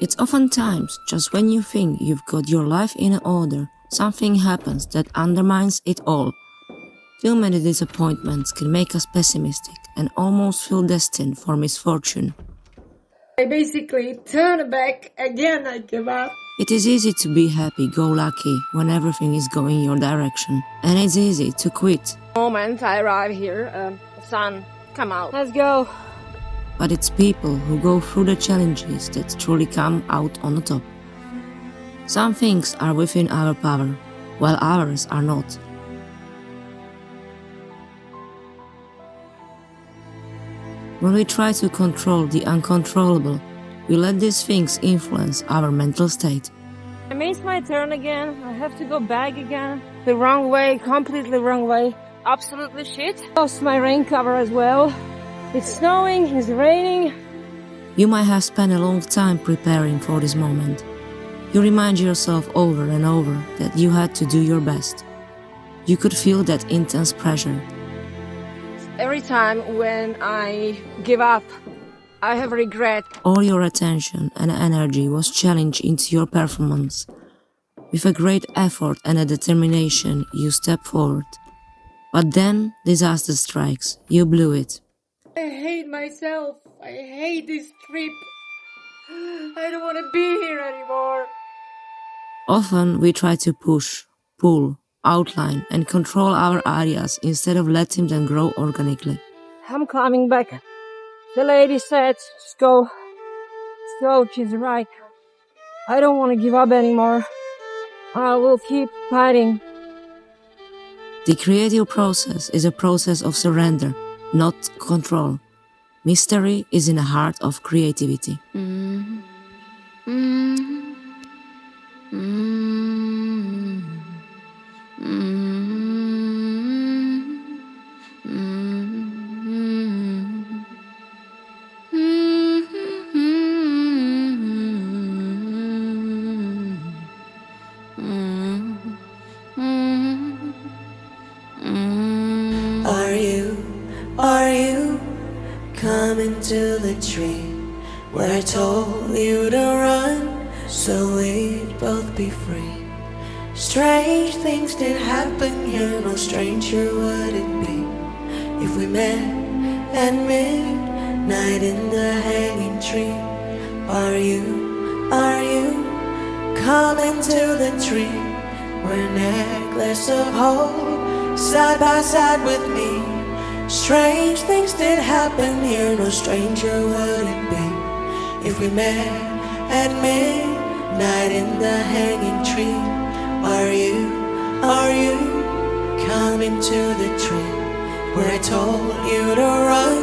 It's oftentimes just when you think you've got your life in order, something happens that undermines it all. Too many disappointments can make us pessimistic and almost feel destined for misfortune. I basically turn back again, I give up. It is easy to be happy-go-lucky when everything is going your direction, and it's easy to quit. The moment I arrive here, the sun come out. Let's go. But it's people who go through the challenges that truly come out on the top. Some things are within our power, while others are not. When we try to control the uncontrollable, we let these things influence our mental state. I missed my turn again. I have to go back again. The wrong way, completely wrong way. Absolutely shit. Lost my rain cover as well. It's snowing, it's raining. You might have spent a long time preparing for this moment. You remind yourself over and over that you had to do your best. You could feel that intense pressure. Every time when I give up, I have regret. All your attention and energy was challenged into your performance. With a great effort and a determination, you step forward. But then disaster strikes. You blew it. I hate myself. I hate this trip. I don't want to be here anymore. Often we try to push, pull, outline and control our ideas instead of letting them grow organically. I'm coming back. The lady said, just go. So she's right. I don't want to give up anymore. I will keep fighting. The creative process is a process of surrender, not control. Mystery is in the heart of creativity. Are you coming to the tree where I told you to run so we'd both be free? Strange things did happen here, no stranger would it be if we met at midnight in the hanging tree. Are you coming to the tree where a necklace of hope side by side with me? Strange things did happen here, no stranger would it be if we met at midnight in the hanging tree. Are you coming to the tree where I told you to run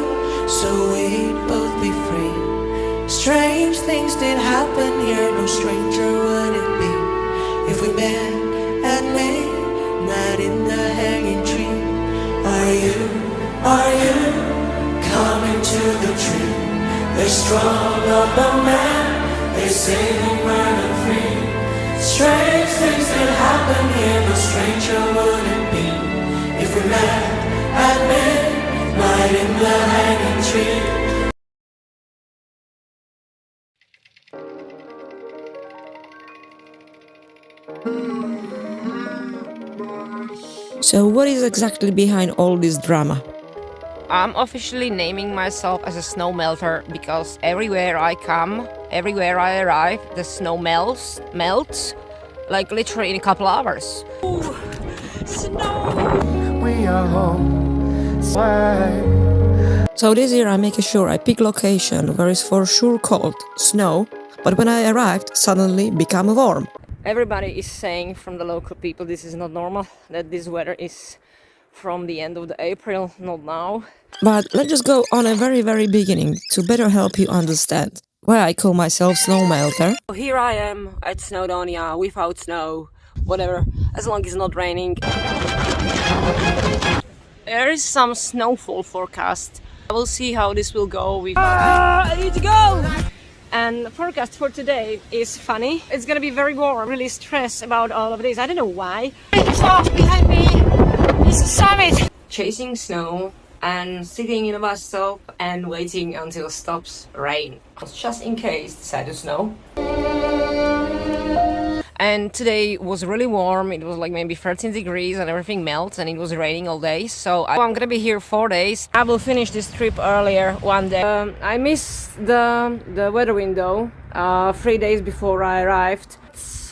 so we'd both be free? Strange things did happen here, no stranger would it be if we met at midnight in the hanging tree. Are you coming to the tree? They strung up a man, they say they weren't free. Strange things that happen here, no stranger would it be if we met at midnight in the hanging tree. So what is exactly behind all this drama? I'm officially naming myself as a snowmelter because everywhere I come, everywhere I arrive, the snow melts, like literally in a couple hours. Ooh, snow! We are home. So this year I make sure I pick location where it's for sure cold, snow, but when I arrived suddenly become warm. Everybody is saying from the local people this is not normal, that this weather is from the end of the April, not now. But let's just go on a very beginning to better help you understand why I call myself Snowmelter. Here I am at Snowdonia without snow, whatever, as long as it's not raining. There is some snowfall forecast. I will see how this will go with... I need to go! And the forecast for today is funny. It's gonna be very warm. I'm really stressed about all of this. I don't know why. Stop behind me! It's a summit! Chasing snow and sitting in a bus stop and waiting until it stops rain. Just in case it decided to snow. And today was really warm. It was like maybe 13 degrees and everything melts, and it was raining all day. So I'm gonna be here 4 days. I will finish this trip earlier one day. I missed the weather window 3 days before I arrived.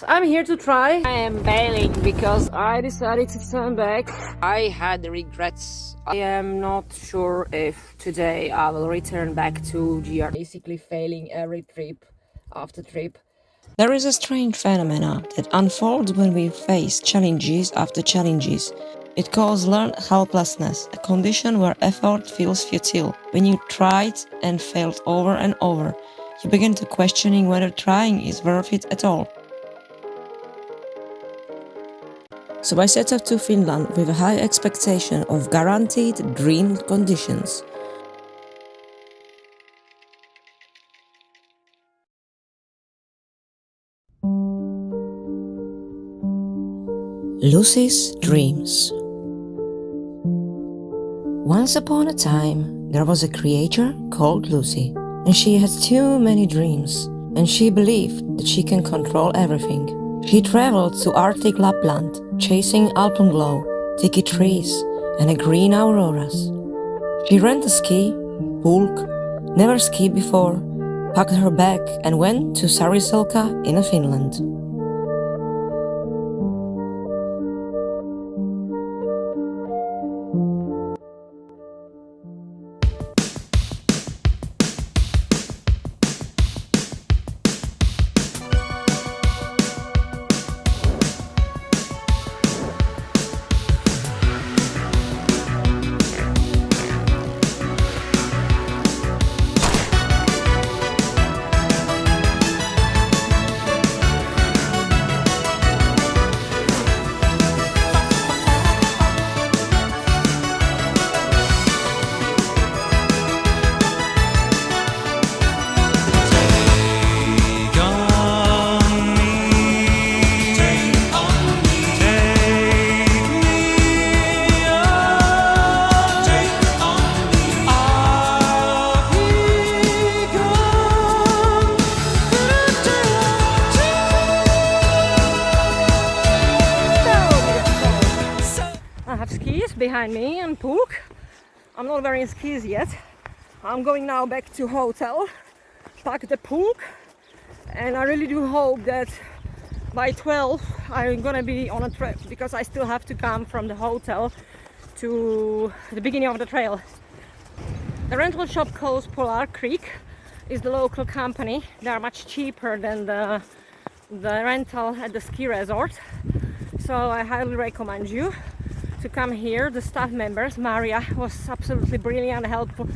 I'm here to try. I am bailing because I decided to turn back. I had regrets. I am not sure if today I will return back to GR. Basically failing every trip after trip. There is a strange phenomena that unfolds when we face challenges after challenges. It calls learned helplessness, a condition where effort feels futile. When you tried and failed over and over, you begin to questioning whether trying is worth it at all. So I set off to Finland with a high expectation of guaranteed dream conditions. Lucy's dreams. Once upon a time, there was a creature called Lucy, and she had too many dreams, and she believed that she can control everything. She traveled to Arctic Lapland, chasing alpenglow, tykky trees, and a green auroras. She ran to ski, pulk, never skied before, packed her bag and went to Sariselka in Finland. Behind me and pulk. I'm not wearing skis yet. I'm going now back to hotel, pack the pulk, and I really do hope that by 12 I'm gonna be on a trip, because I still have to come from the hotel to the beginning of the trail. The rental shop called Polar Creek is the local company. They are much cheaper than the rental at the ski resort, so I highly recommend you to come here. The staff members, Maria, was absolutely brilliant and helpful.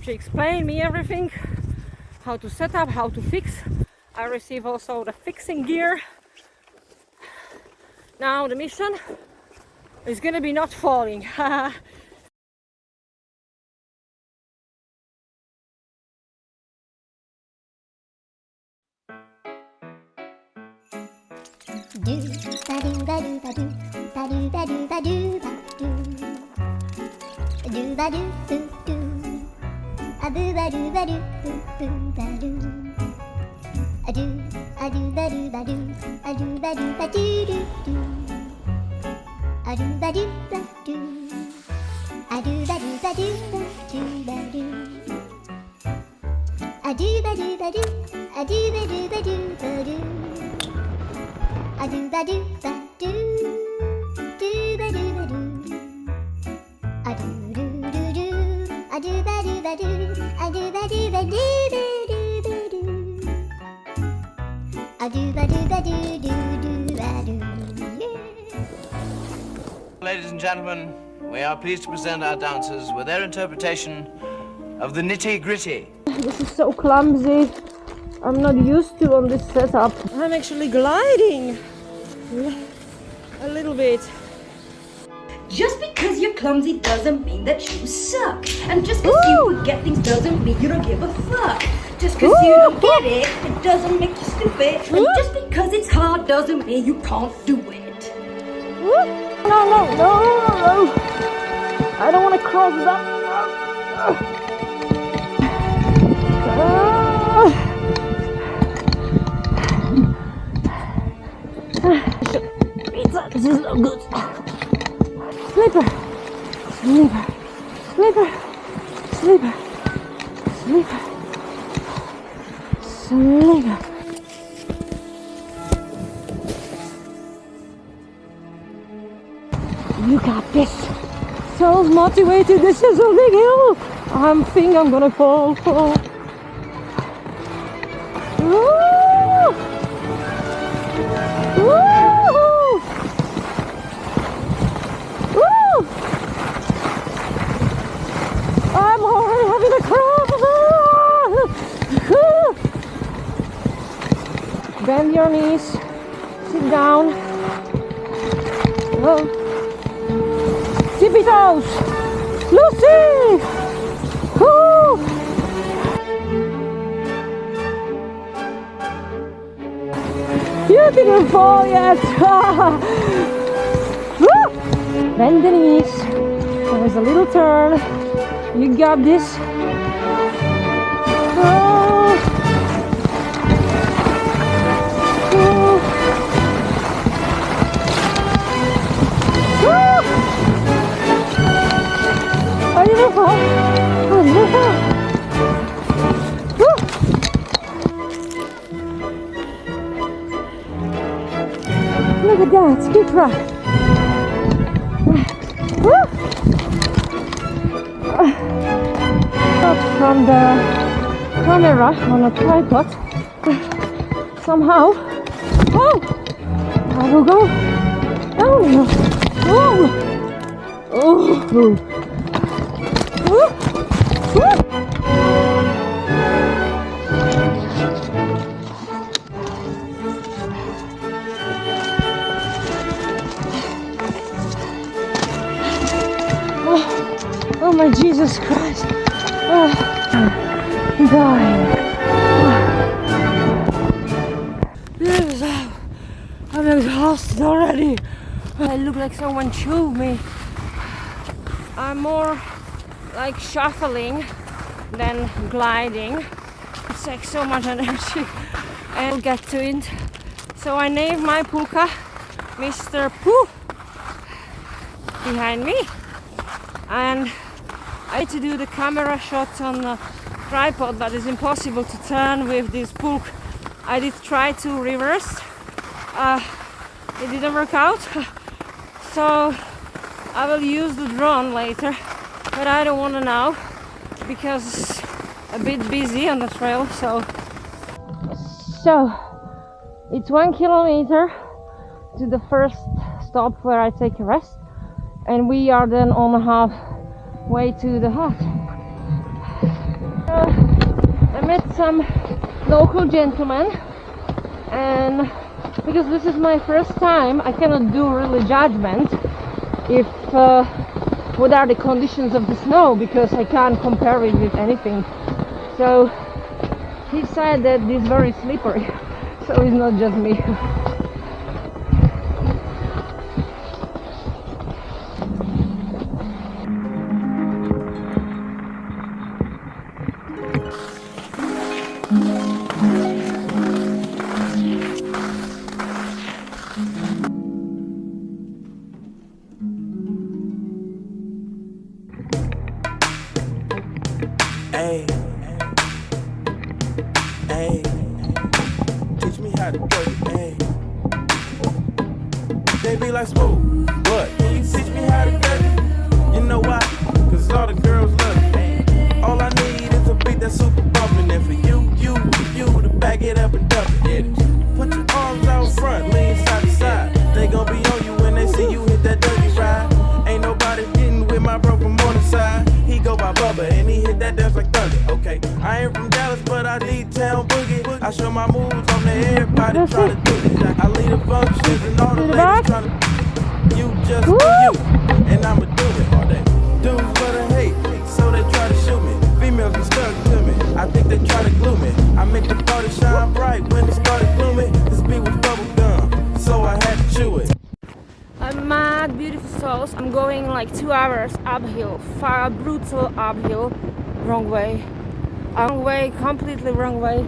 She explained me everything, how to set up, how to fix. I received also the fixing gear. Now the mission is gonna be not falling. Do ba do ba do ba do ba do ba do ba do ba do do do a boo ba do ba do boo ba do a do ba do ba do a do ba do ba do do do a do ba do ba do a do ba do ba do ba do a do ba do ba do a do ba do ba do ba do. A do ba do ba do, do ba do ba do. A do do do do, a do ba do ba do, a do ba do ba do ba do ba do. A do ba do ba do do do ba do. Ladies and gentlemen, we are pleased to present our dancers with their interpretation of the nitty-gritty. This is so clumsy. I'm not used to on this setup. I'm actually gliding a little bit. Just because you're clumsy doesn't mean that you suck. And just because you forget things doesn't mean you don't give a fuck. Just because you don't get it, it doesn't make you stupid. And just because it's hard doesn't mean you can't do it. No. I don't want to cross that. Sleep. Sleep. You got this. So motivated. This is a big hill. I think I'm gonna fall. Woo! Woo! Woo! I'm already having a cramp. Bend your knees. Sit down. Whoa. Tippy toes. Lucy! Woo! You didn't fall yet! Woo! Bend the knees. There's a little turn. You got this. Oh. Oh. Oh. I didn't fall. I didn't fall. Woo! Look at that, good try. Woo! Shot from the camera on a tripod. Somehow. Oh! I will go downhill. Oh! Oh! Woo! Woo! Oh my Jesus Christ! Oh, I'm dying. I'm exhausted already. I look like someone chewed me. I'm more like shuffling than gliding. It's like so much energy. I'll get to it. So I named my pulka Mr. Pooh behind me. And I had to do the camera shots on the tripod, but it's impossible to turn with this pulk. I did try to reverse. It didn't work out. So I will use the drone later, but I don't want to now because it's a bit busy on the trail. So it's 1 kilometer to the first stop where I take a rest, and we are then on halfway to the hut. I met some local gentlemen, and because this is my first time, I cannot do really judgment if what are the conditions of the snow, because I can't compare it with anything. So he said that it's very slippery, so it's not just me. Hey, hey, teach me how to do it, hey. They be like, smooth, what? Can you teach me how to do it? You know why? Cause all the girls love it. All I need is a beat that's super bumpin', and for you to back it up and dump it. Yeah. Put your arms out front, lean side to side. They gon' be on you when they see you hit that dirty ride. Ain't nobody getting with my bro from on the side. He go by Bubba and he hit that dance like thunder. Okay, I ain't from Dallas, but I lead town boogie. I show my moves on there, everybody tryna do it. I lead the functions and all the ladies tryna. You just do you, and I'ma do it all day. Dudes for the hate, so they try to shoot me. Females be stuck to me, I think they try to glue me. I make the party shine bright when it started gloomy. This beat was bubble gum, so I had to chew it. I'm mad, beautiful souls. I'm going like 2 hours uphill, far brutal uphill, wrong way, completely wrong way.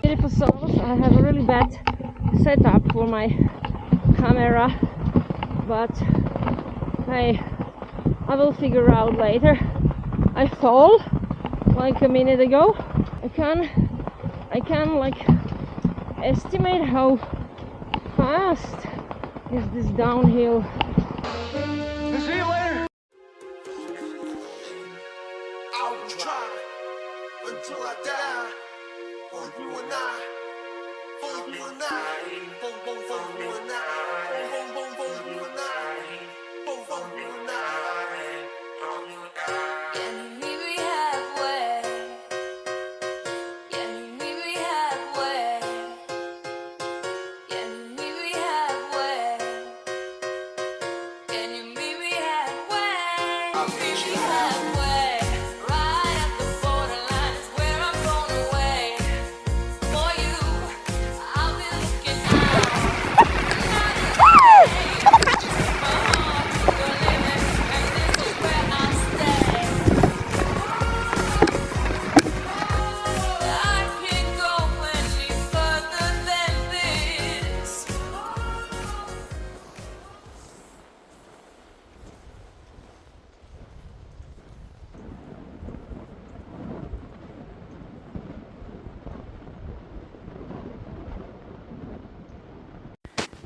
Beautiful souls, I have a really bad setup for my camera, but hey, I will figure out later. I fall like a minute ago. I can like estimate how fast is this downhill. See you later. I will try until I die. For you and I. For you and I. For you and I. For you and I. For you and I. Can you meet me halfway? Can you meet me halfway? Can you meet me halfway? Can you meet me halfway? I'll meet you Halfway, right at the borderline is where I'm going away. For you, I'll be looking out.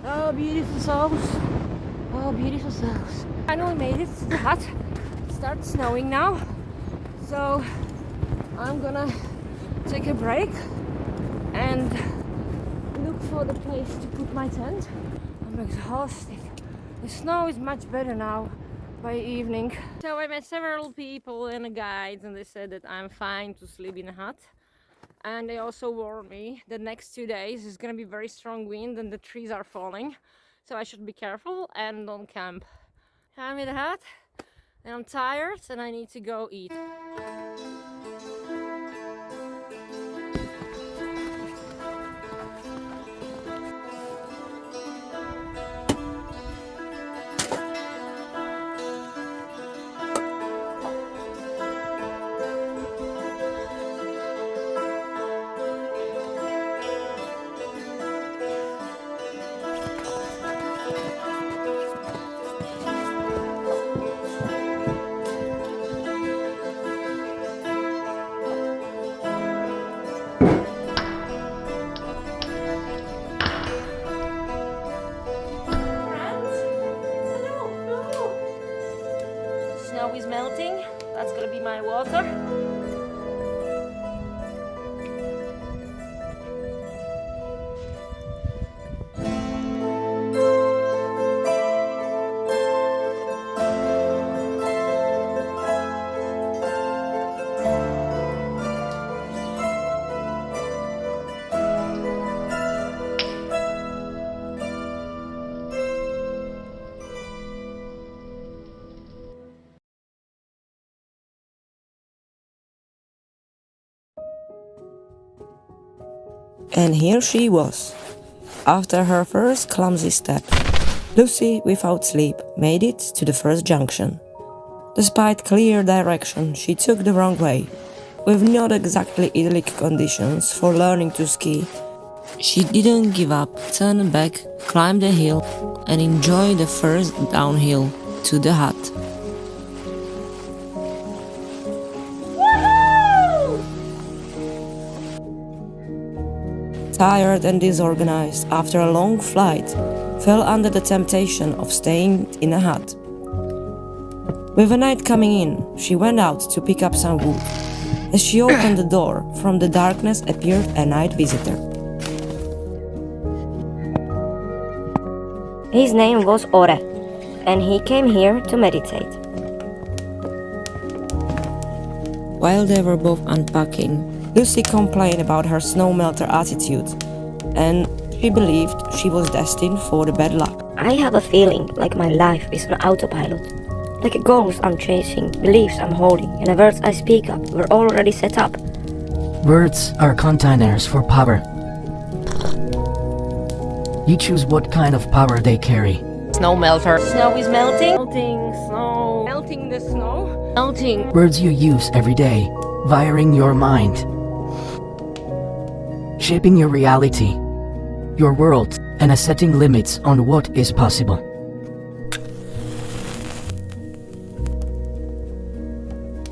Oh, beautiful souls. Oh, beautiful souls. Finally made it to the hut. It starts snowing now. So I'm gonna take a break and look for the place to put my tent. I'm exhausted. The snow is much better now by evening. So I met several people and guides, and they said that I'm fine to sleep in a hut. And they also warned me that next 2 days is gonna be very strong wind and the trees are falling. So I should be careful and don't camp. I'm in the hut and I'm tired and I need to go eat. Snow is melting. That's gonna be my water. And here she was. After her first clumsy step, Lucy, without sleep, made it to the first junction. Despite clear direction, she took the wrong way. With not exactly idyllic conditions for learning to ski, she didn't give up, turned back, climbed the hill, and enjoyed the first downhill to the hut. Tired and disorganized after a long flight, fell under the temptation of staying in a hut. With the night coming in, she went out to pick up some wood. As she opened the door, from the darkness appeared a night visitor. His name was Urho, and he came here to meditate. While they were both unpacking, Lucy complained about her snowmelter attitude, and she believed she was destined for the bad luck. I have a feeling like my life is on autopilot. Like goals I'm chasing, beliefs I'm holding, and the words I speak up were already set up. Words are containers for power. You choose what kind of power they carry. Snowmelter. Snow is melting. Melting snow. Melting the snow. Melting. Words you use every day, wiring your mind, shaping your reality, your world, and setting limits on what is possible.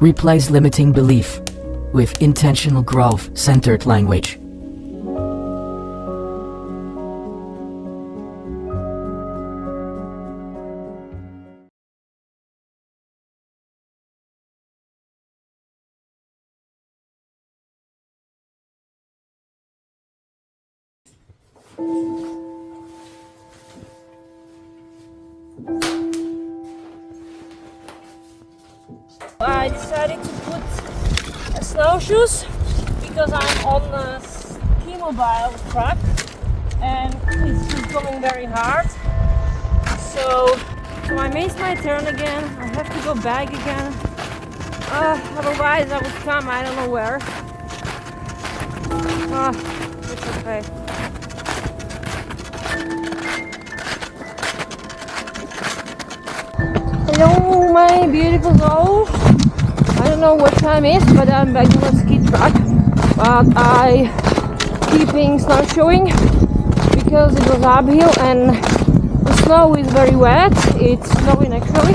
Replace limiting belief with intentional growth-centered language. I decided to put snowshoes because I'm on a ski mobile track and it's just going very hard. So I missed my turn again. I have to go back again. Otherwise I would come, I don't know where. It's okay. Hello, my beautiful soul. I don't know what time it is, but I'm back on the ski track. But I keeping snowshoeing because it was uphill and the snow is very wet. It's snowing actually,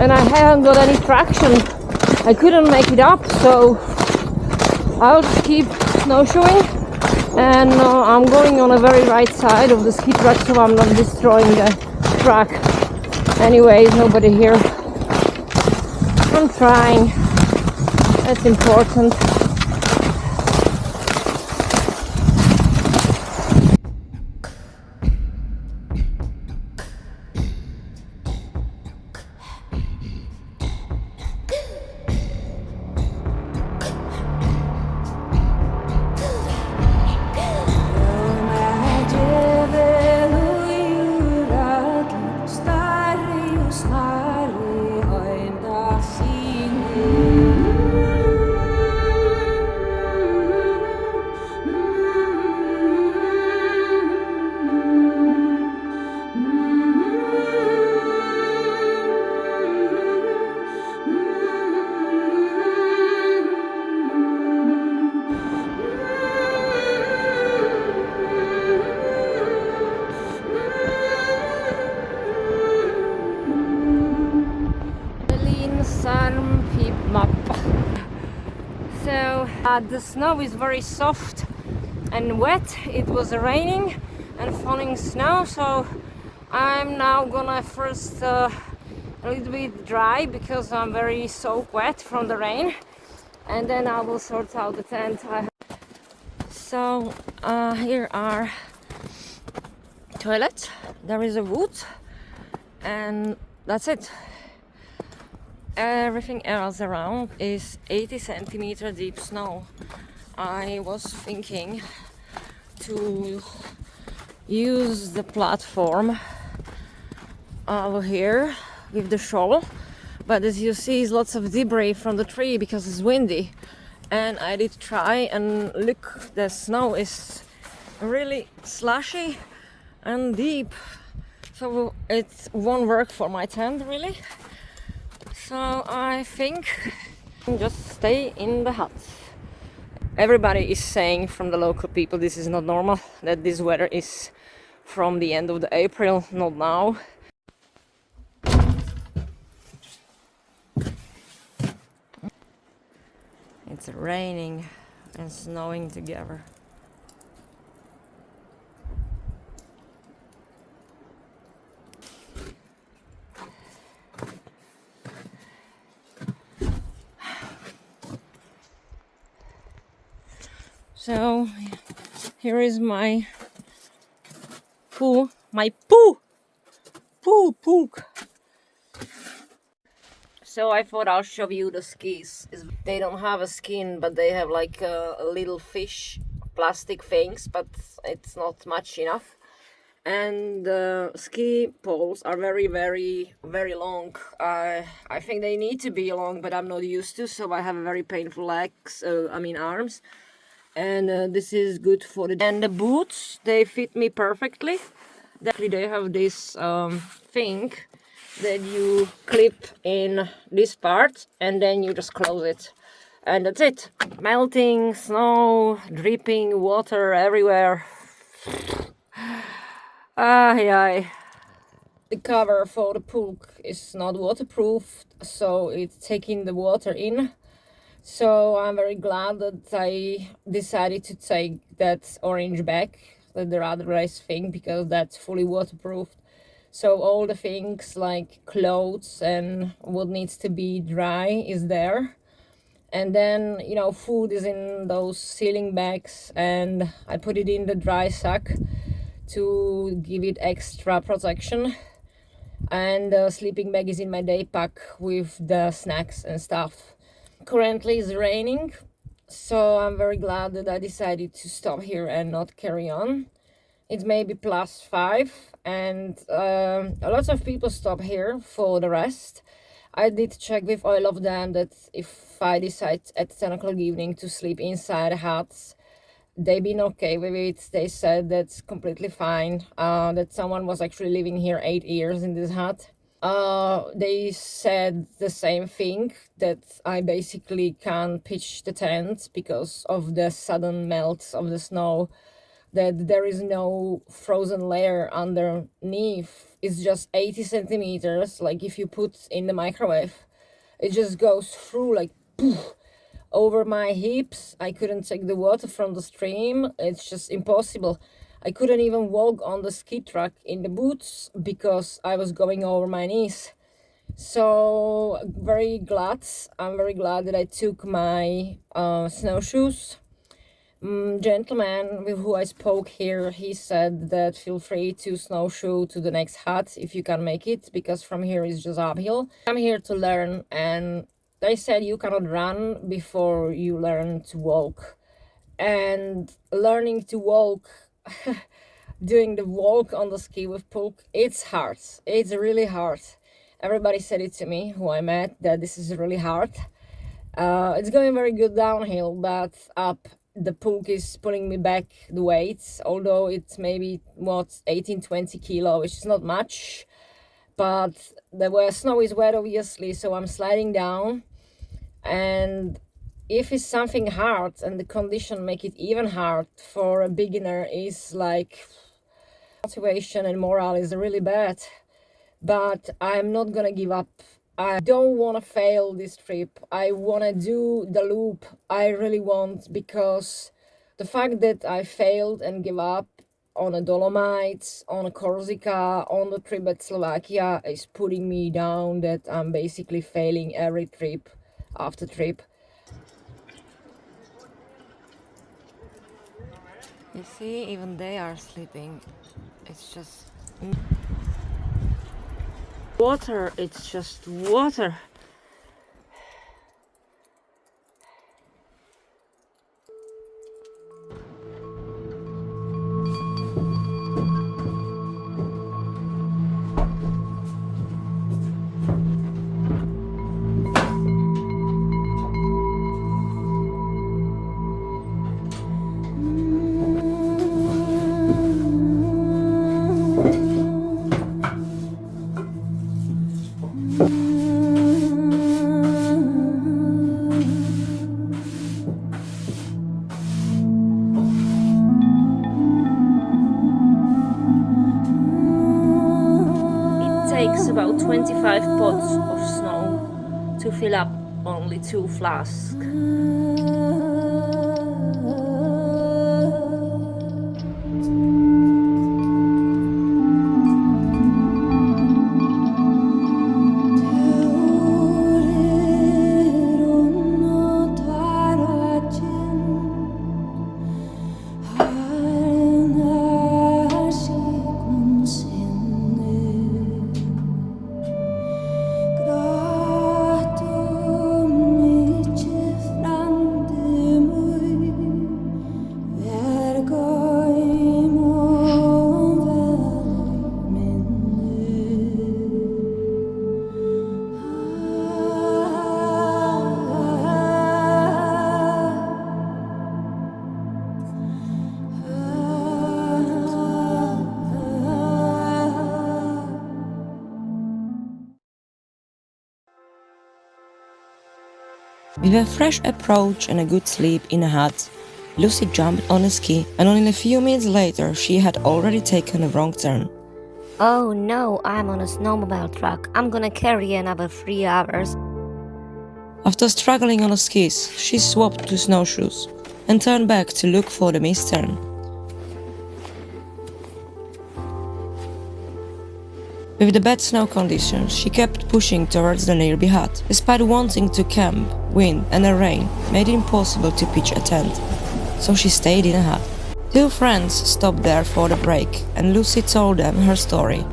and I haven't got any traction. I couldn't make it up, so I'll just keep snowshoeing. And I'm going on the very right side of the ski track, so I'm not destroying the track. Anyways, nobody here. I'm trying. That's important. So the snow is very soft and wet. It was raining and falling snow, so I'm now gonna first a little bit dry because I'm very soaked wet from the rain, and then I will sort out the tent. So here are toilets, there is a wood, and that's it. Everything else around is 80 centimeter deep snow. I was thinking to use the platform over here with the shovel, but as you see, is lots of debris from the tree because it's windy. And I did try, and look, the snow is really slushy and deep, so it won't work for my tent really. So I think I'll just stay in the hut. Everybody is saying from the local people this is not normal, that this weather is from the end of the April, not now. It's raining and snowing together. So here is my pulk. So I thought I'll show you the skis. They don't have a skin, but they have like a little fish plastic things, but it's not much enough. And the ski poles are very, very, very long. I think they need to be long, but I'm not used to, so I have very painful legs, arms. And this is good for the... And the boots, they fit me perfectly. They have this thing that you clip in this part and then you just close it. And that's it. Melting, snow, dripping, water everywhere. The cover for the pulk is not waterproof, so it's taking the water in. So I'm very glad that I decided to take that orange bag, the other race thing, because that's fully waterproof. So all the things like clothes and what needs to be dry is there. And then, you know, food is in those sealing bags, and I put it in the dry sack to give it extra protection. And the sleeping bag is in my day pack with the snacks and stuff. Currently it's raining, so I'm very glad that I decided to stop here and not carry on. It's maybe +5, and lots of people stop here for the rest. I did check with all of them that if I decide at 10 o'clock evening to sleep inside huts, they been okay with it. They said that's completely fine, that someone was actually living here 8 years in this hut. They said the same thing, that I basically can't pitch the tent because of the sudden melt of the snow, that there is no frozen layer underneath. It's just 80 centimeters, like if you put in the microwave, it just goes through like poof, over my hips. I couldn't take the water from the stream. It's just impossible. I couldn't even walk on the ski track in the boots because I was going over my knees. So I'm very glad that I took my snowshoes. Gentleman with who I spoke here, he said that feel free to snowshoe to the next hut if you can make it, because from here is just uphill. I'm here to learn, and they said you cannot run before you learn to walk. And learning to walk, doing the walk on the ski with pulk, it's hard. It's really hard. Everybody said it to me, who I met, that this is really hard. It's going very good downhill, but up the pulk is pulling me back the weights, although it's maybe 18-20 kilo, which is not much. But the snow is wet, obviously, so I'm sliding down. And if it's something hard and the condition make it even hard for a beginner, is like motivation and morale is really bad. But I'm not gonna give up. I don't want to fail this trip. I want to do the loop. I really want, because the fact that I failed and give up on a Dolomites, on a Corsica, on the trip at Slovakia is putting me down, that I'm basically failing every trip after trip. You see, even they are sleeping. It's just Water, it's just water. Takes about 25 pots of snow to fill up only 2 flasks. With a fresh approach and a good sleep in a hut, Lucy jumped on a ski, and only a few minutes later she had already taken a wrong turn. Oh no, I'm on a snowmobile truck. I'm gonna carry another 3 hours. After struggling on the skis, she swapped to snowshoes and turned back to look for the missed turn. With the bad snow conditions, she kept pushing towards the nearby hut. Despite wanting to camp, wind and the rain made it impossible to pitch a tent, so she stayed in a hut. 2 friends stopped there for the break, and Lucy told them her story.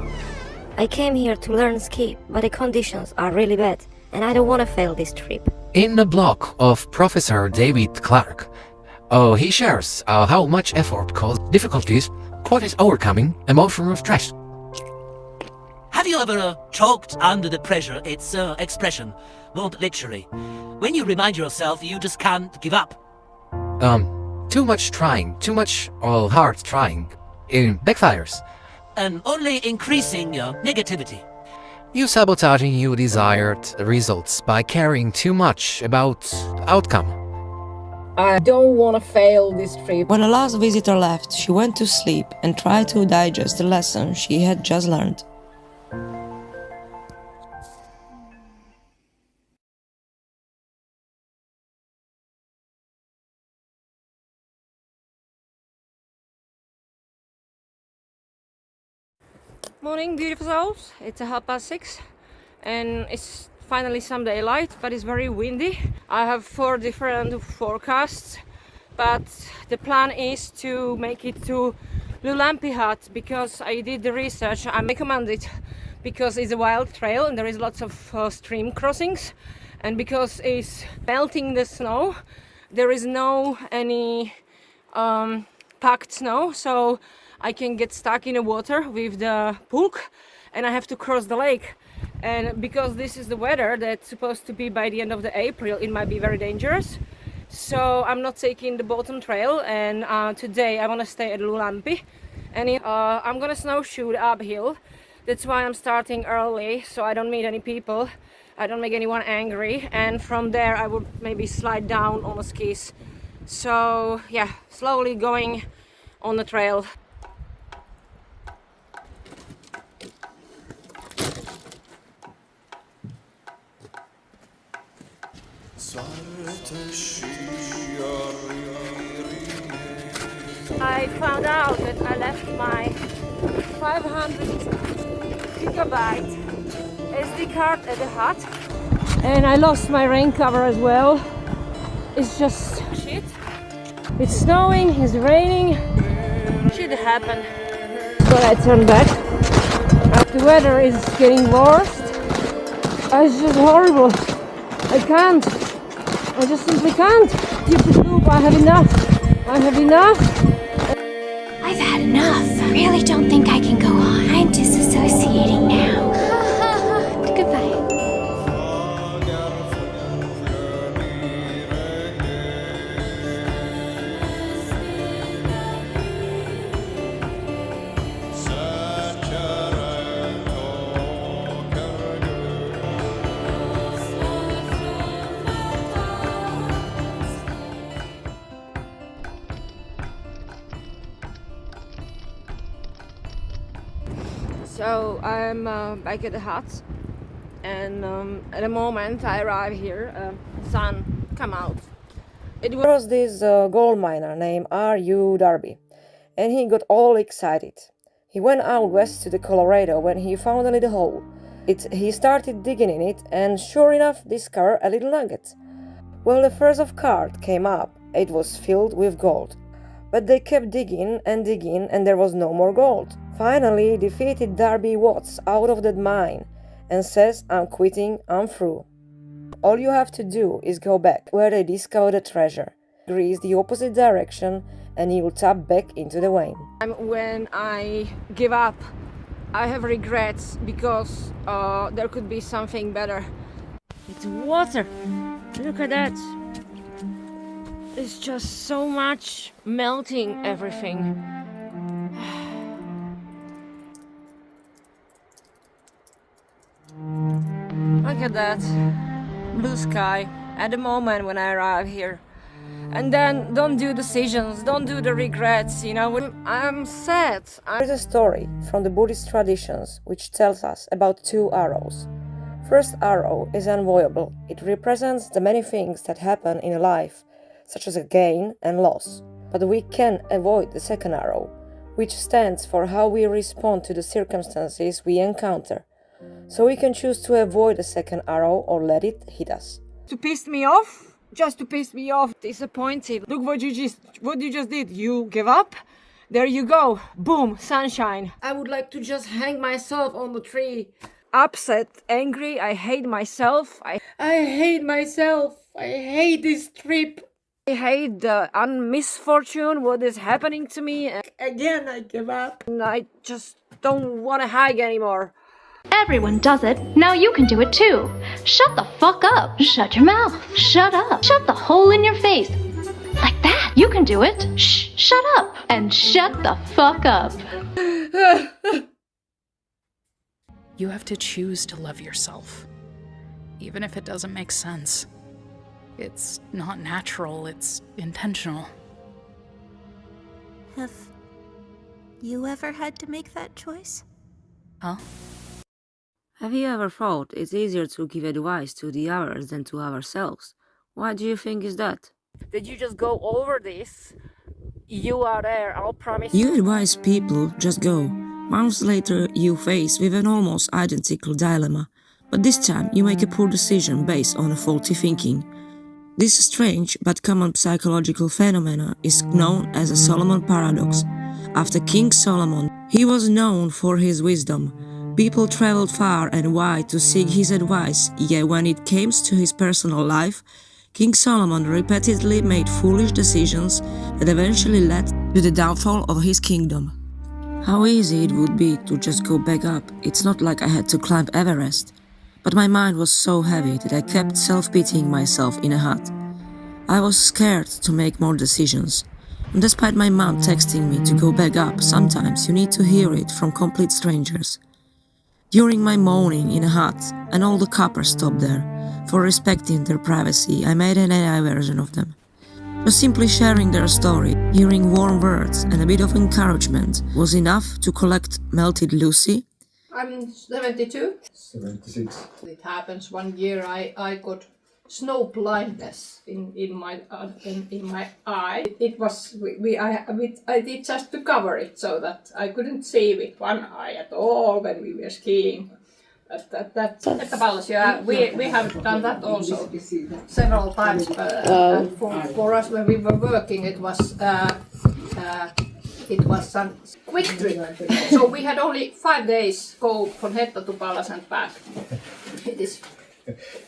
I came here to learn ski, but the conditions are really bad, and I don't want to fail this trip. In the blog of Professor David Clark, he shares how much effort caused difficulties, what is overcoming emotional stress. Have you ever choked under the pressure? It's expression, not literally. When you remind yourself you just can't give up. Too much trying, too much hard trying, it backfires. And only increasing your negativity. You sabotaging your desired results by caring too much about outcome. I don't want to fail this trip. When the last visitor left, she went to sleep and tried to digest the lesson she had just learned. Morning, beautiful souls. It's 6:30 and it's finally some daylight, but it's very windy. I have 4 different forecasts, but the plan is to make it to Lulampi Hut because I did the research. I recommend it because it's a wild trail and there is lots of stream crossings, and because it's melting the snow, there is no any packed snow, so I can get stuck in the water with the pulk and I have to cross the lake. And because this is the weather that's supposed to be by the end of the April, it might be very dangerous. So I'm not taking the bottom trail, and today I want to stay at Lulampi. And I'm gonna snowshoe uphill. That's why I'm starting early, so I don't meet any people. I don't make anyone angry. And from there I would maybe slide down on the skis. So yeah, slowly going on the trail. I found out that I left my 500 gigabyte SD card at the hut, and I lost my rain cover as well. It's just shit. It's snowing, it's raining, shit happened. So I turn back. The weather is getting worse. It's just horrible. I can't. I just simply can't. Stupid loop, I have enough. I have enough. I've had enough. I really don't think I can go on. I'm disassociating now. Goodbye. So I'm back at the hut, and at the moment I arrive here, the sun come out. It was this gold miner named R.U. Darby, and he got all excited. He went out west to the Colorado when he found a little hole. He started digging in it, and sure enough discovered a little nugget. Well, the first of card came up. It was filled with gold. But they kept digging, and there was no more gold. Finally, defeated Darby Watts out of that mine and says, "I'm quitting, I'm through." All you have to do is go back where they discovered the treasure, grease the opposite direction, and you'll tap back into the vein. When I give up, I have regrets because there could be something better. It's water. Look at that. It's just so much melting everything. Look at that. Blue sky at the moment when I arrive here. And then don't do decisions, don't do the regrets, you know. When I'm sad. There's a story from the Buddhist traditions which tells us about two arrows. First arrow is unavoidable. It represents the many things that happen in life, such as a gain and loss. But we can avoid the second arrow, which stands for how we respond to the circumstances we encounter. So we can choose to avoid the second arrow or let it hit us. To piss me off? Just to piss me off, disappointed. Look what you just did. You give up? There you go. Boom, sunshine. I would like to just hang myself on the tree. Upset, angry, I hate myself. I hate myself. I hate this trip. I hate the misfortune, what is happening to me. Again, I give up. And I just don't want to hike anymore. Everyone does it. Now you can do it too. Shut the fuck up. Shut your mouth. Shut up. Shut the hole in your face. Like that. You can do it. Shh. Shut up. And shut the fuck up. You have to choose to love yourself, even if it doesn't make sense. It's not natural, it's intentional. Have you ever had to make that choice? Huh? Have you ever thought it's easier to give advice to the others than to ourselves? Why do you think is that? Did you just go over this? You are there, I'll promise. You advise people, just go. Months later, you face with an almost identical dilemma. But this time, you make a poor decision based on a faulty thinking. This strange but common psychological phenomena is known as a Solomon paradox. After King Solomon, he was known for his wisdom. People traveled far and wide to seek his advice, yet when it came to his personal life, King Solomon repeatedly made foolish decisions that eventually led to the downfall of his kingdom. How easy it would be to just go back up. It's not like I had to climb Everest. But my mind was so heavy that I kept self-pitying myself in a hut. I was scared to make more decisions. And despite my mom texting me to go back up, sometimes you need to hear it from complete strangers. During my moaning in a hut, and all the coppers stopped there, for respecting their privacy, I made an AI version of them. But simply sharing their story, hearing warm words and a bit of encouragement was enough to collect Melted Lucy. I'm 72. 76. It happens 1 year I got snow blindness in my eye. It was I did just to cover it so that I couldn't see with one eye at all when we were skiing. That's yeah, we have done that also several times. But for us when we were working, it was some quick trip. So we had only 5 days go from Hetta to Pallas and back. It is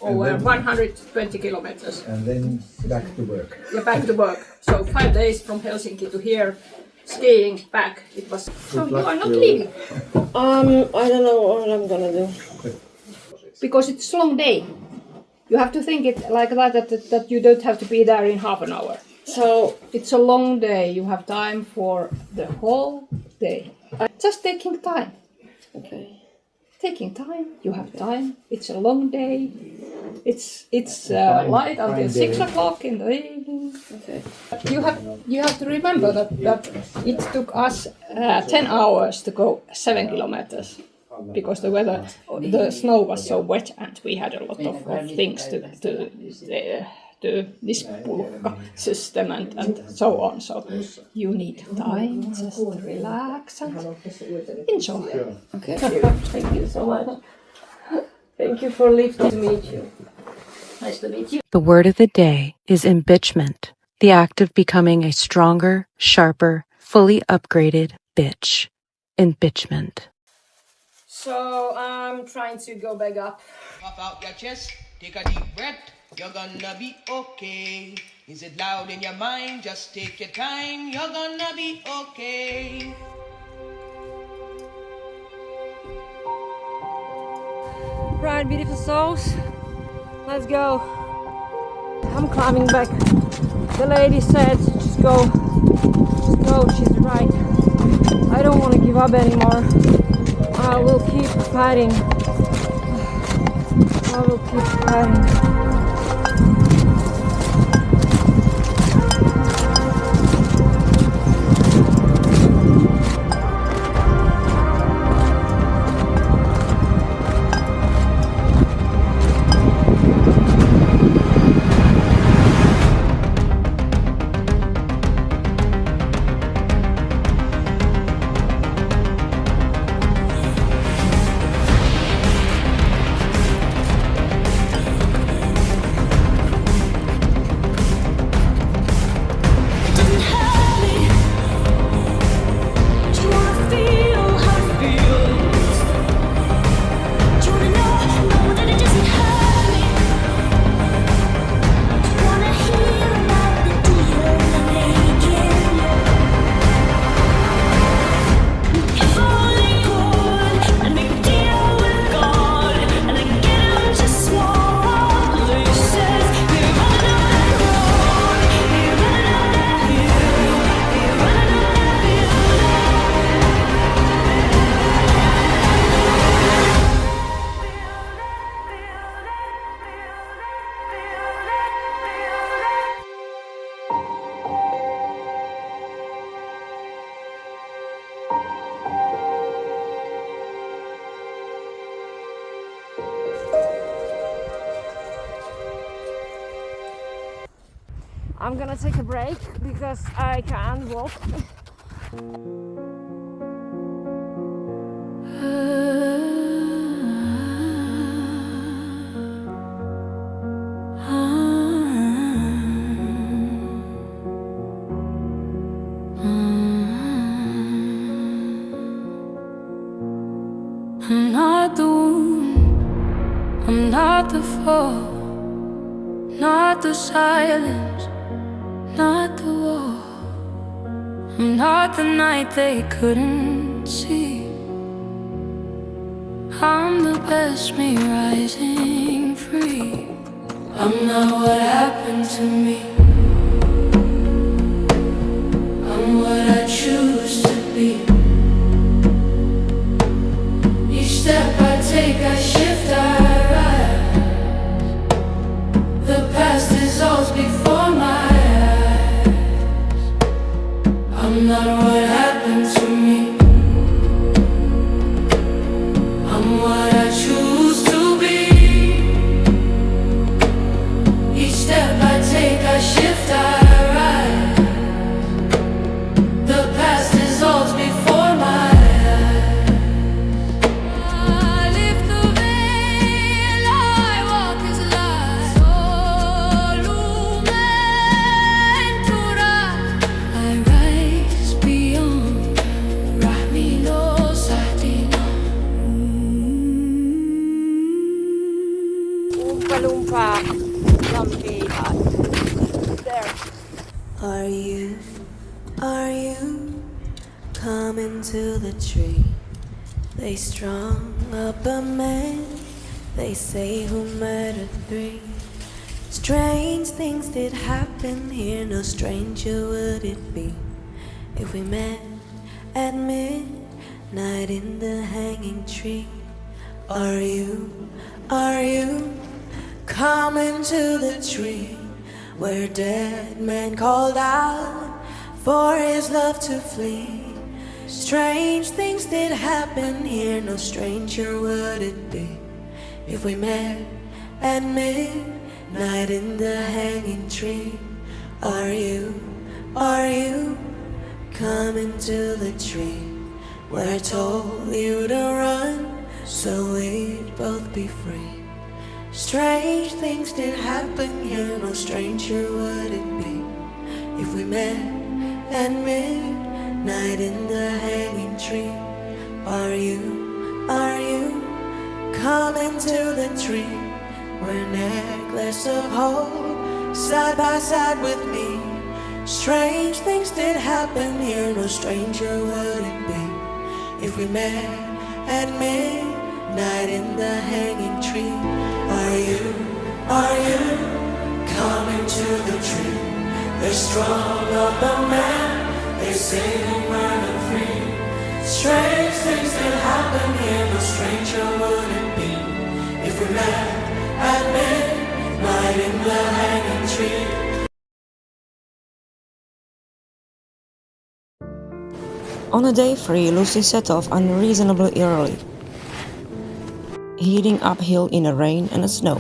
over 120 kilometers. And then back to work. Yeah, back to work. So 5 days from Helsinki to here, skiing back. It was. So you are not leaving? I don't know what I'm gonna do. Because it's a long day. You have to think it like that you don't have to be there in half an hour. So it's a long day. You have time for the whole day. Just taking time. Okay. Taking time. You have time. It's a long day. It's light until 6 o'clock in the evening. Okay. You have to remember that it took us 10 hours to go 7 kilometers. Because the snow was so wet and we had a lot of things to this pulk system and so on. So you need time just to relax and enjoy. Okay, thank you so much. Thank you for lifting to meet you. Nice to meet you. The word of the day is embitchment, the act of becoming a stronger, sharper, fully upgraded bitch. Embitchment. So I'm trying to go back up. Puff out your chest, take a deep breath, you're gonna be okay. Is it loud in your mind? Just take your time, you're gonna be okay. Right, beautiful souls, let's go. I'm climbing back. The lady said, just go, she's right. I don't want to give up anymore. I will keep fighting. I will keep fighting. I'm gonna take a break because I can't walk. I'm not the wound, I'm not the fall, not the silence, not the wall. I'm not the night they couldn't see. I'm the best me rising free. I'm not what happened to me, I'm what I choose to be. Each step I take, I shift, I rise. The past dissolves before my eyes. I'm not what happened to me, I'm what I choose to be. Each step I take, I shift, I rise. The past dissolves before my eyes. There. Are you coming to the tree? They strung up a man, they say, who murdered 3. Strange things did happen here, no stranger would it be if we met at midnight in the hanging tree. Are you coming to the tree where dead man called out for his love to flee? Strange things did happen here, no stranger would it be if we met at midnight in the hanging tree. Are you coming to the tree where I told you to run so we'd both be free? Strange things did happen here, no stranger would it be if we met at midnight in the hanging tree. Are you coming to the tree where necklace of hope side by side with me? Strange things did happen here, no stranger would it be if we met at midnight in the hanging tree. Are you coming to the tree? They strung up a man, they say he murdered 3. Strange things did happen here, no stranger would it be if we met at midnight in the hanging tree. On a day 3, Lucy set off unreasonably early, heading uphill in the rain and the snow.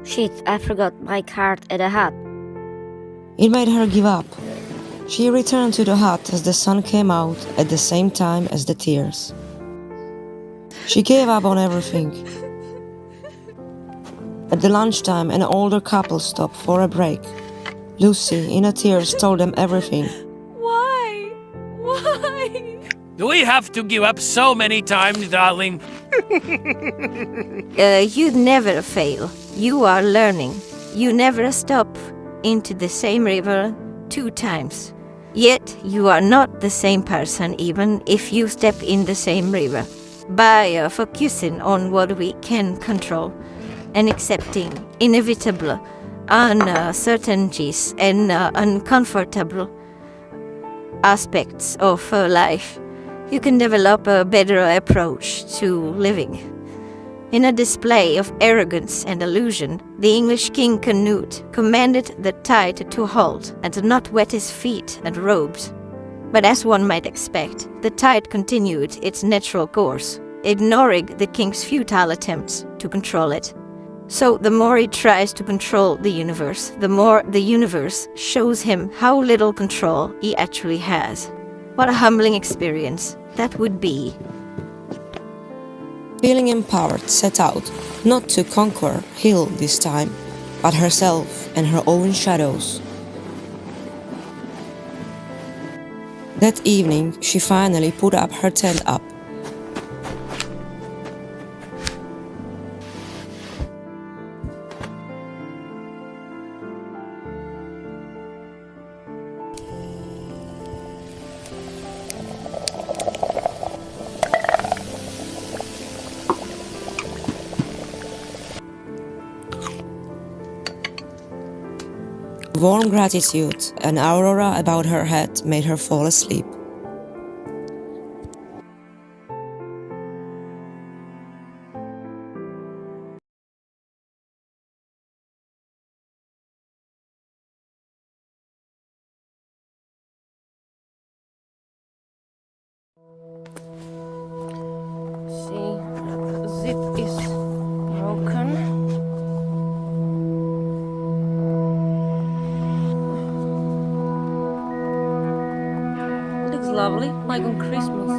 Shit, I forgot my card at the hut. It made her give up. She returned to the hut as the sun came out at the same time as the tears. She gave up on everything. At the lunchtime, an older couple stopped for a break. Lucy, in her tears, told them everything. Why? Do we have to give up so many times, darling? You never fail. You are learning. You never stop into the same river 2 times. Yet you are not the same person even if you step in the same river. By focusing on what we can control and accepting inevitable uncertainties and uncomfortable aspects of life, you can develop a better approach to living. In a display of arrogance and illusion, the English King Canute commanded the tide to halt and to not wet his feet and robes. But as one might expect, the tide continued its natural course, ignoring the king's futile attempts to control it. So the more he tries to control the universe, the more the universe shows him how little control he actually has. What a humbling experience that would be. Feeling empowered, set out, not to conquer Hill this time, but herself and her own shadows. That evening, she finally put up her tent up. Warm gratitude, an aurora about her head made her fall asleep. See, zip is broken. Looks lovely, like on Christmas.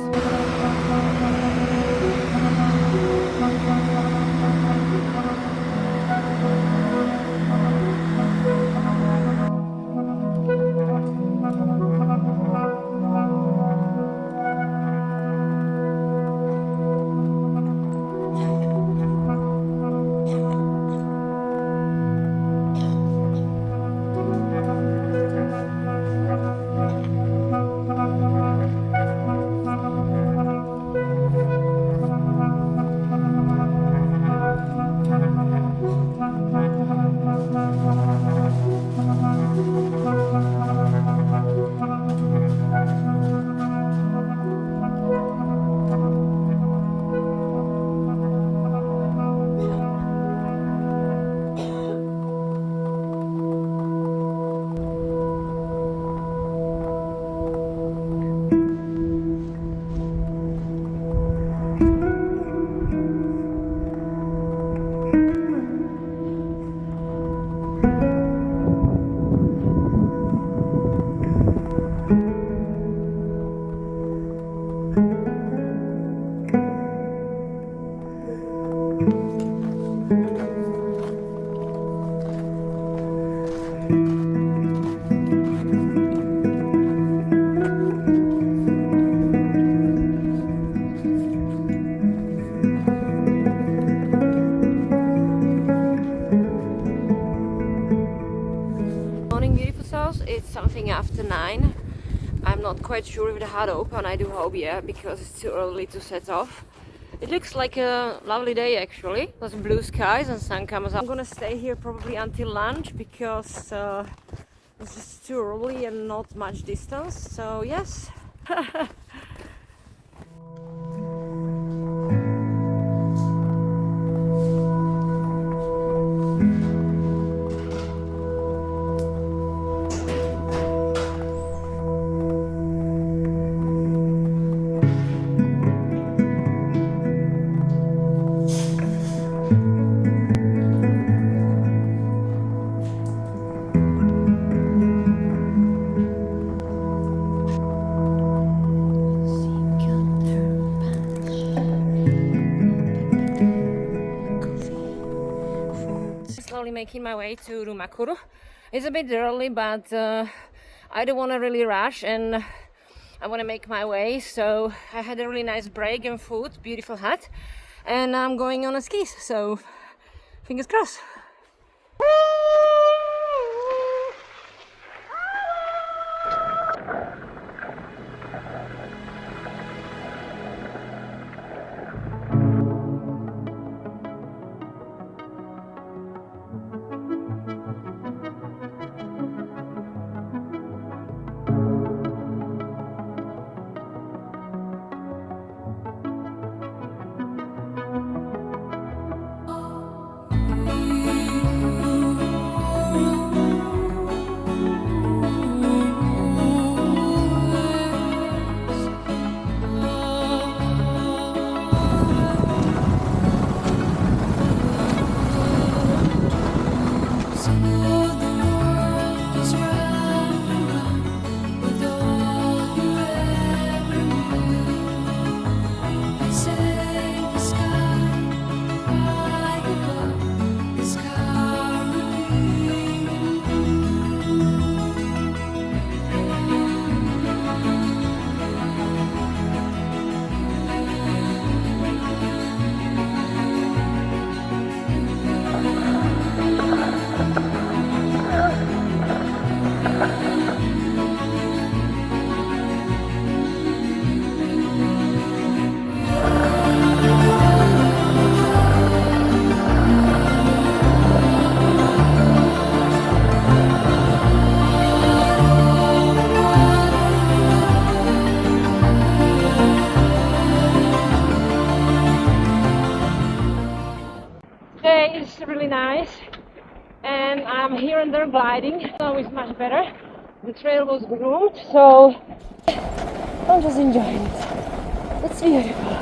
It's something after 9. I'm not quite sure if the hut open. I do hope, yeah, because it's too early to set off. It looks like a lovely day actually. There's blue skies and sun comes up. I'm gonna stay here probably until lunch because it's just too early and not much distance. So yes. Slowly making my way to Rumakuru. It's a bit early, but I don't want to really rush and I want to make my way. So I had a really nice break and food, beautiful hut, and I'm going on a skis. So fingers crossed. nice. And I'm here and there gliding. Now it's much better. The trail was groomed, so I'm just enjoying it. It's beautiful.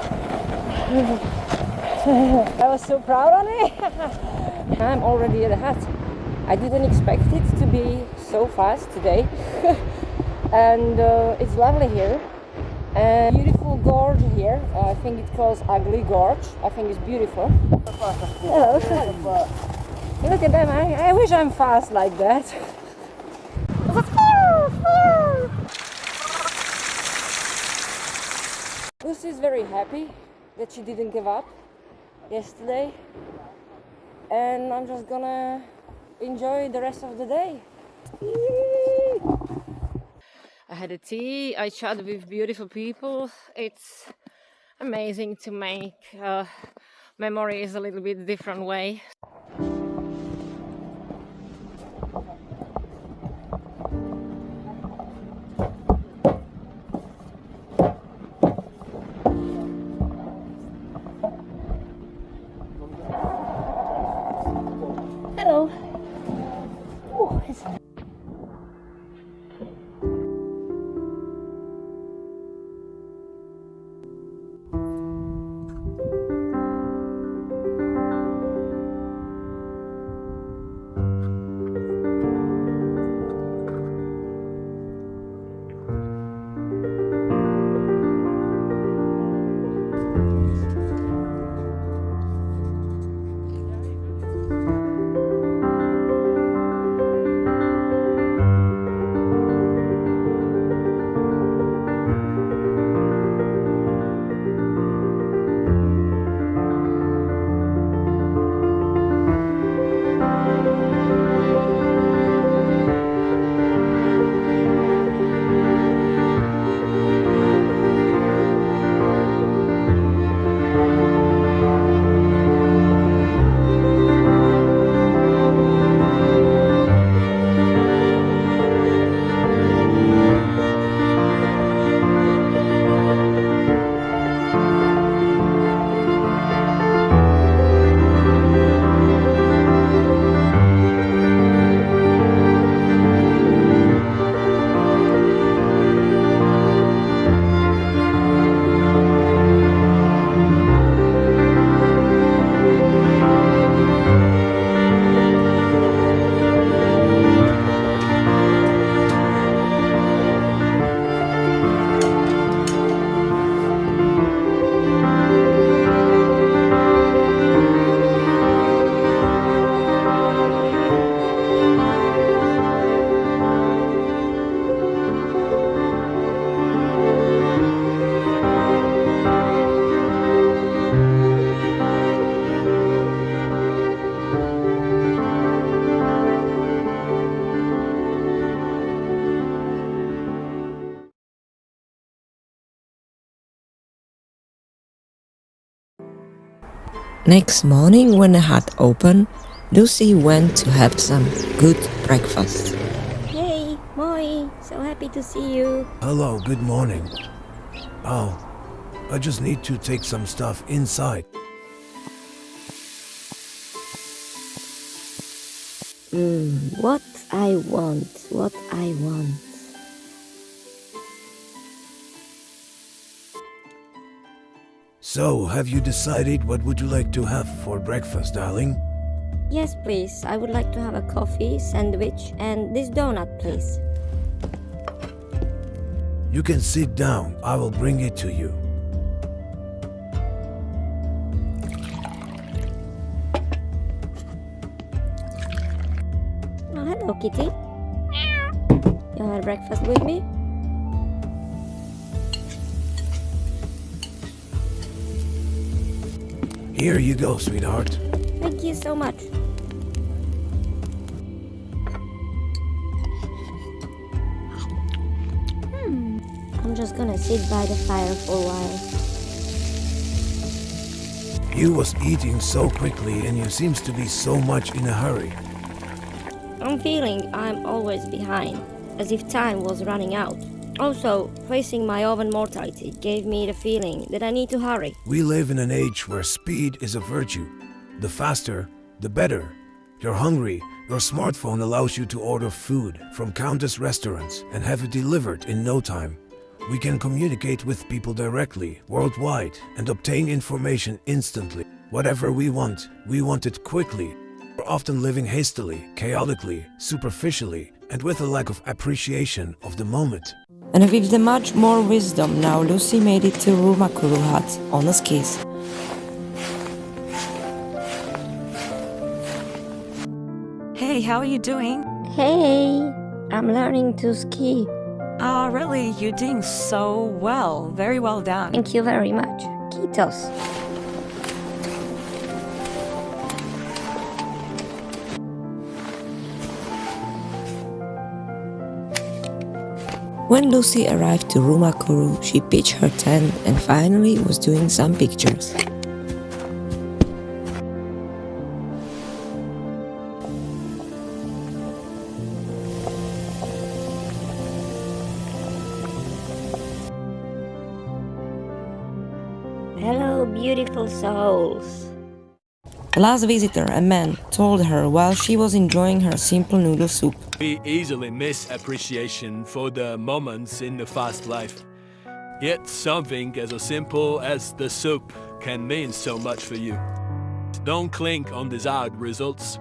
I was so proud of it. I'm already at the hut. I didn't expect it to be so fast today. And it's lovely here. And beautiful gorge here. I think it calls Ugly Gorge. I think it's beautiful. Hello. Look at them. I wish I'm fast like that. Lucy is very happy that she didn't give up yesterday. And I'm just gonna enjoy the rest of the day. I had a tea, I chatted with beautiful people. It's amazing to make memories a little bit different way. Hello. Oh, it's Next morning, when the hut opened, Lucy went to have some good breakfast. Hey, Moi, so happy to see you. Hello, good morning. Oh, I just need to take some stuff inside. What I want. So, have you decided what would you like to have for breakfast, darling? Yes, please. I would like to have a coffee, sandwich, and this donut, please. You can sit down. I will bring it to you. Oh, hello, kitty. You had breakfast with me? Here you go, sweetheart. Thank you so much. I'm just gonna sit by the fire for a while. You was eating so quickly and you seems to be so much in a hurry. I'm feeling I'm always behind, as if time was running out. Also, facing my own mortality gave me the feeling that I need to hurry. We live in an age where speed is a virtue. The faster, the better. You're hungry. Your smartphone allows you to order food from countless restaurants and have it delivered in no time. We can communicate with people directly, worldwide, and obtain information instantly. Whatever we want it quickly. We're often living hastily, chaotically, superficially, and with a lack of appreciation of the moment. And with the much more wisdom, now Lucy made it to Rumakuru hut on the skis. Hey, how are you doing? Hey, I'm learning to ski. Oh, really? You're doing so well. Very well done. Thank you very much. Kiitos. When Lucy arrived to Rumakuru, she pitched her tent and finally was doing some pictures. Hello, beautiful souls. The last visitor, a man, told her while she was enjoying her simple noodle soup. We easily miss appreciation for the moments in the fast life. Yet something as simple as the soup can mean so much for you. Don't cling on desired results.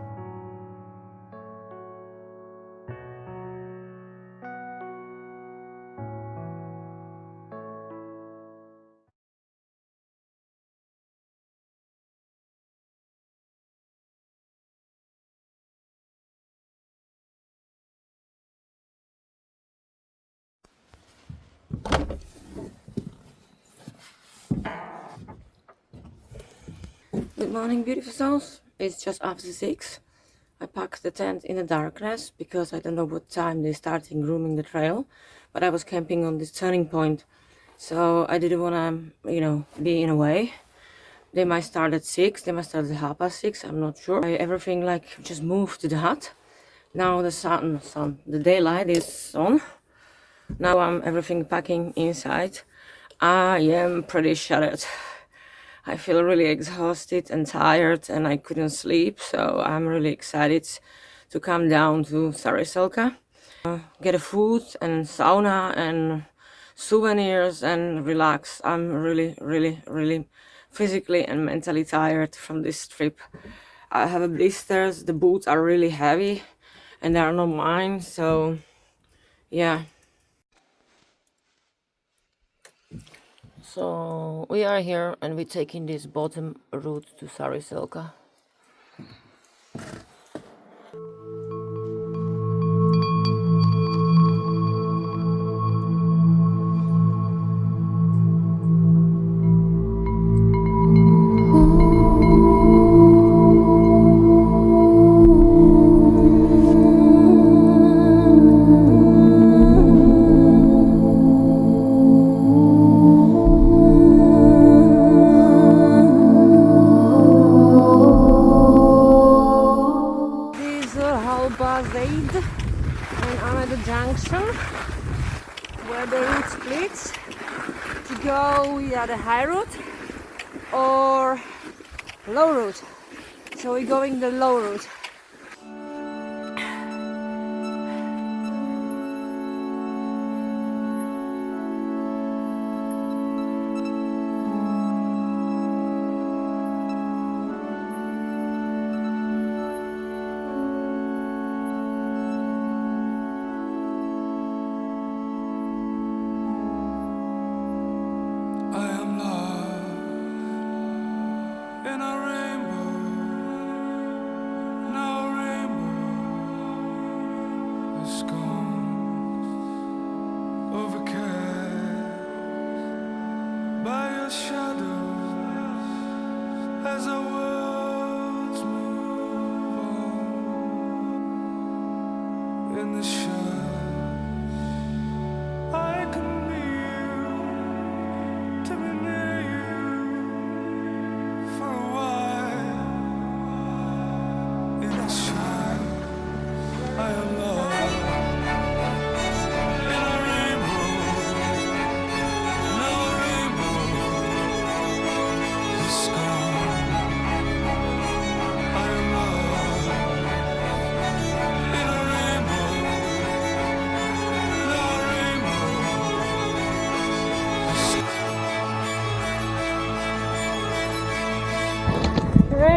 Good morning, beautiful souls. It's just after 6. I packed the tent in the darkness because I don't know what time they started grooming the trail, but I was camping on this turning point, so I didn't want to, be in a way. They might start at 6, they might start at 6:30, I'm not sure. Everything just moved to the hut. Now the daylight is on. Now I'm everything packing inside. I am pretty shattered. I feel really exhausted and tired and I couldn't sleep, so I'm really excited to come down to Sariselka, get a food and sauna and souvenirs and relax. I'm really, really, really physically and mentally tired from this trip. I have blisters, the boots are really heavy and they are not mine, so yeah. So we are here and we're taking this bottom route to Sariselka. And I'm at the junction where the route splits to go either the high route or low route. So we're going the low route.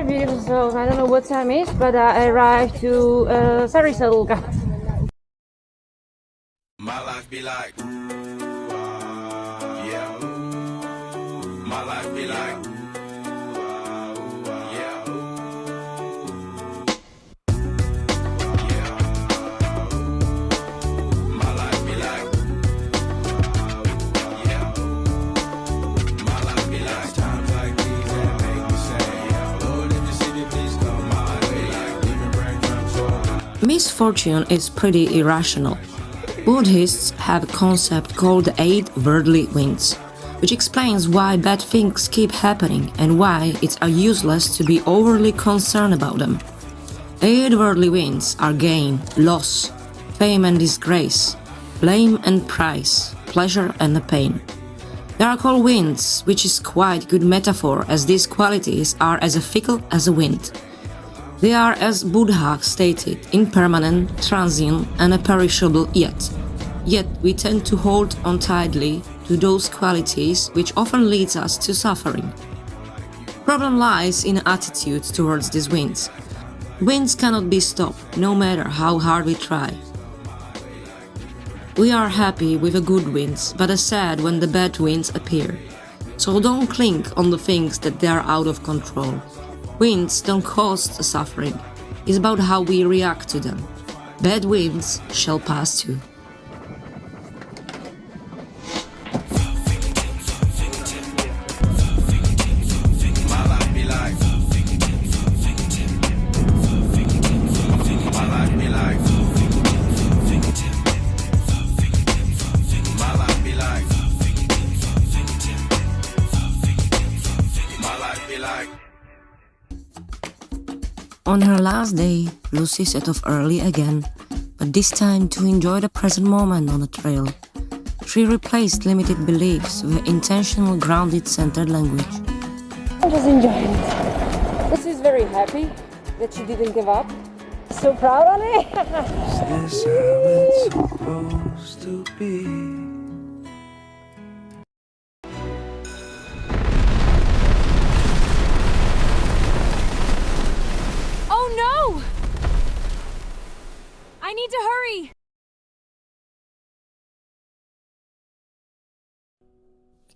beautiful souls. I don't know what time it is, but I arrived to Sarisalka. My life be like, yeah. My life be like, yeah. My life be like, yeah. My life be like times like these that make me say, Lord, if you see me, please come my way. Like leaving breadcrumbs so high. Misfortune is pretty irrational. Buddhists have a concept called the 8 worldly winds, which explains why bad things keep happening and why it's useless to be overly concerned about them. 8 worldly winds are gain, loss, fame and disgrace, blame and praise, pleasure and pain. They are called winds, which is quite good metaphor as these qualities are as fickle as a wind. They are, as Buddha stated, impermanent, transient and perishable yet we tend to hold on tightly to those qualities which often leads us to suffering. Problem lies in attitude towards these winds. Winds cannot be stopped, no matter how hard we try. We are happy with the good winds, but are sad when the bad winds appear. So don't cling on the things that they are out of control. Winds don't cause the suffering. It's about how we react to them. Bad winds shall pass too. On her last day, Lucy set off early again, but this time to enjoy the present moment on the trail. She replaced limited beliefs with intentional, grounded, centered language. I'm just enjoying it. Lucy's very happy that she didn't give up. So proud of it. Is this how it's supposed to be? I need to hurry!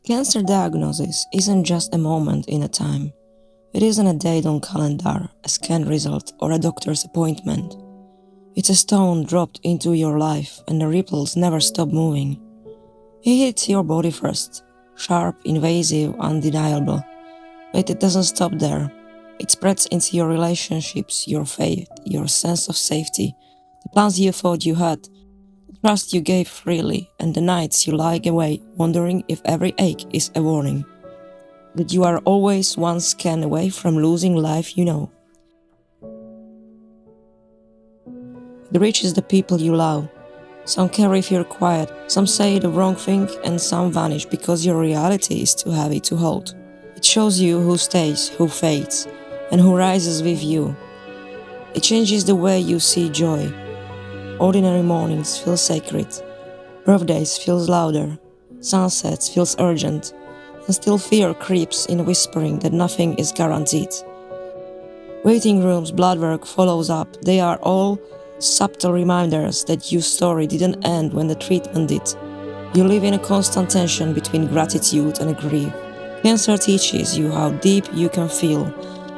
Cancer diagnosis isn't just a moment in a time. It isn't a date on calendar, a scan result, or a doctor's appointment. It's a stone dropped into your life and the ripples never stop moving. It hits your body first, sharp, invasive, undeniable. But it doesn't stop there. It spreads into your relationships, your faith, your sense of safety, the plans you thought you had, the trust you gave freely, and the nights you lie awake wondering if every ache is a warning. That you are always one scan away from losing life you know. It reaches the people you love. Some care if you're quiet, some say the wrong thing, and some vanish because your reality is too heavy to hold. It shows you who stays, who fades, and who rises with you. It changes the way you see joy. Ordinary mornings feel sacred. Birthdays feels louder. Sunsets feels urgent. And still fear creeps in whispering that nothing is guaranteed. Waiting rooms, blood work follows up. They are all subtle reminders that your story didn't end when the treatment did. You live in a constant tension between gratitude and grief. Cancer teaches you how deep you can feel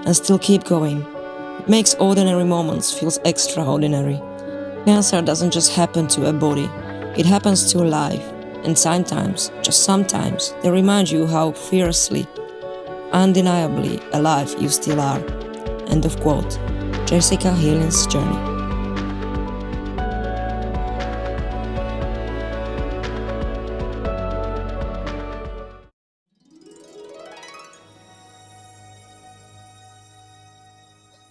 and still keep going. It makes ordinary moments feel extraordinary. Cancer doesn't just happen to a body, it happens to a life. And sometimes, just sometimes, they remind you how fiercely, undeniably alive you still are. End of quote. Jessica Healy's journey.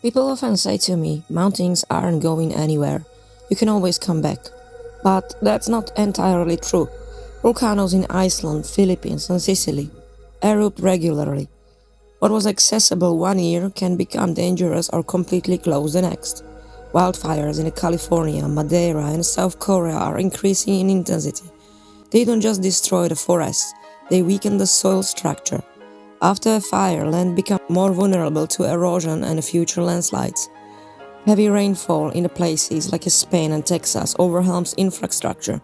People often say to me, mountains aren't going anywhere. You can always come back. But that's not entirely true. Volcanoes in Iceland, Philippines and Sicily erupt regularly. What was accessible one year can become dangerous or completely closed the next. Wildfires in California, Madeira and South Korea are increasing in intensity. They don't just destroy the forests, they weaken the soil structure. After a fire, land becomes more vulnerable to erosion and future landslides. Heavy rainfall in the places like Spain and Texas overwhelms infrastructure.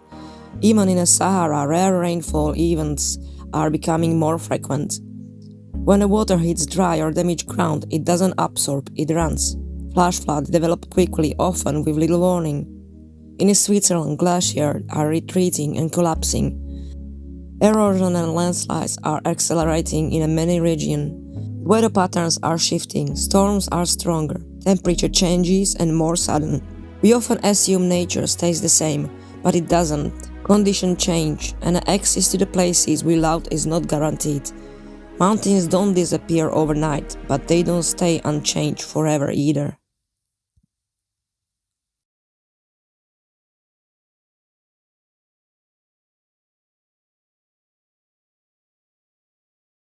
Even in the Sahara, rare rainfall events are becoming more frequent. When the water hits dry or damaged ground, it doesn't absorb, it runs. Flash floods develop quickly, often with little warning. In Switzerland, glaciers are retreating and collapsing. Erosion and landslides are accelerating in many regions. Weather patterns are shifting, storms are stronger, temperature changes and more sudden. We often assume nature stays the same, but it doesn't. Conditions change, and access to the places we love is not guaranteed. Mountains don't disappear overnight, but they don't stay unchanged forever either.